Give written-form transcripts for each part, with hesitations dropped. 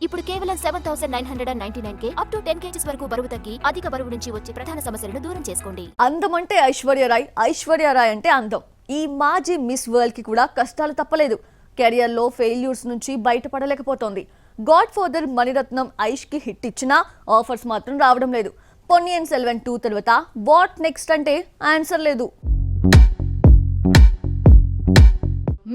ఇప్పుడు కేవలం 7,999K up to 10 kgs వరకు బరువు తగ్గి అధిక బరువు నుంచి వచ్చే ప్రధాన సమస్యలను దూరం చేసుకోండి. అందం అంటే ఐశ్వర్య రాయ్ అంటే అందం. ఈ మాజీ మిస్ వరల్డ్ కి కూడా కష్టాలు తప్పలేదు. కెరియర్ లో ఫెయిల్యూర్స్ నుంచి బయటపడలేకపోతోంది. గాడ్ ఫాదర్ మణిరత్నం ఐష్ కి హిట్ ఇచ్చినా ఆఫర్స్ మాత్రం రావడం లేదు. పొన్నియిన్ సెల్వన్ 2 తర్వాత వాట్ నెక్స్ట్ అంటే ఆన్సర్ లేదు.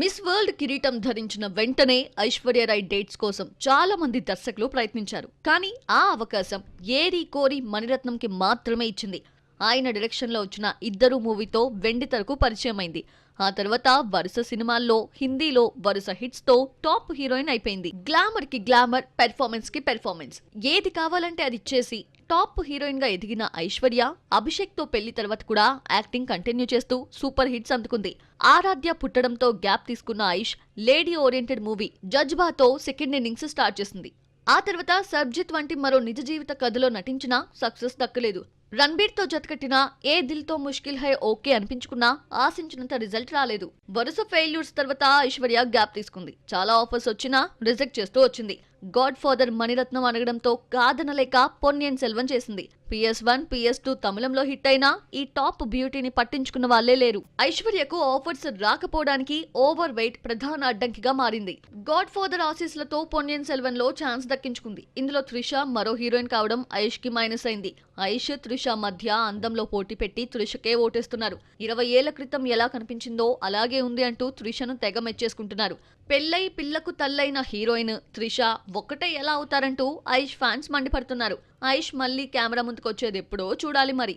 మిస్ వరల్డ్ కిరీటం ధరించిన వెంటనే ఐశ్వర్యరాయ్ డేట్స్ కోసం చాలా మంది దర్శకులు ప్రయత్నించారు. కానీ ఆ అవకాశం ఏరి కోరి మణిరత్నంకి మాత్రమే ఇచ్చింది. ఆయన డైరెక్షన్ లో వచ్చిన ఇద్దరు మూవీతో వెండితెరకు పరిచయం అయింది. ఆ తర్వాత వరుస సినిమాల్లో హిందీలో వరుస హిట్స్ తో టాప్ హీరోయిన్ అయిపోయింది. గ్లామర్ కి గ్లామర్, పెర్ఫార్మెన్స్ కి పెర్ఫార్మెన్స్, ఏది కావాలంటే అది ఇచ్చేసి టాప్ హీరోయిన్ గా ఎదిగిన ఐశ్వర్య అభిషేక్ తో పెళ్లి తర్వాత కూడా యాక్టింగ్ కంటిన్యూ చేస్తూ సూపర్ హిట్స్ అందుకుంది. ఆరాధ్య పుట్టడంతో గ్యాప్ తీసుకున్న ఐష్ లేడీ ఓరియంటెడ్ మూవీ జజ్బాతో సెకండ్ ఇన్నింగ్స్ స్టార్ట్ చేసింది. ఆ తర్వాత సర్జిత్ వంటి మరో నిజ జీవిత కథలో నటించినా సక్సెస్ దక్కలేదు. రణబీర్ తో జతకట్టిన ఏ దిల్ తో ముష్కిల్ హై ఓకే అనిపించుకున్నా ఆశించినంత రిజల్ట్ రాలేదు. వరుస ఫెయిల్యూర్స్ తర్వాత ఐశ్వర్య గ్యాప్ తీసుకుంది. చాలా ఆఫర్స్ వచ్చినా రిజెక్ట్ చేస్తూ వచ్చింది. గాడ్ ఫాదర్ మణిరత్నం అనగడంతో కాదనలేక పొన్నియిన్ సెల్వన్ చేసింది. PS1, PS2 తమిళంలో హిట్ అయినా ఈ టాప్ బ్యూటీని పట్టించుకున్న వాళ్లే లేరు. ఐశ్వర్యకు ఆఫర్స్ రాకపోవడానికి ఓవర్ వెయిట్ ప్రధాన అడ్డంకిగా మారింది. గాడ్ ఫాదర్ ఆశీస్సులతో పొన్నియిన్ సెల్వన్ లో ఛాన్స్ దక్కించుకుంది. ఇందులో త్రిష మరో హీరోయిన్ కావడం ఐష్ కి మైనస్ అయింది. ఐష్ త్రిష మధ్య అందంలో పోటీ పెట్టి త్రిషకే ఓటేస్తున్నారు. 20 ఏళ్ల క్రితం ఎలా కనిపించిందో అలాగే ఉంది అంటూ త్రిషను తెగ మెచ్చేసుకుంటున్నారు. పెళ్లై పిల్లకు తల్లైన హీరోయిన్ త్రిష ఒక్కటే ఎలా అవుతారంటూ ఐష్ ఫ్యాన్స్ మండిపడుతున్నారు. ఐష్ మళ్ళీ కెమెరా ముందుకొచ్చేది ఎప్పుడో చూడాలి మరి.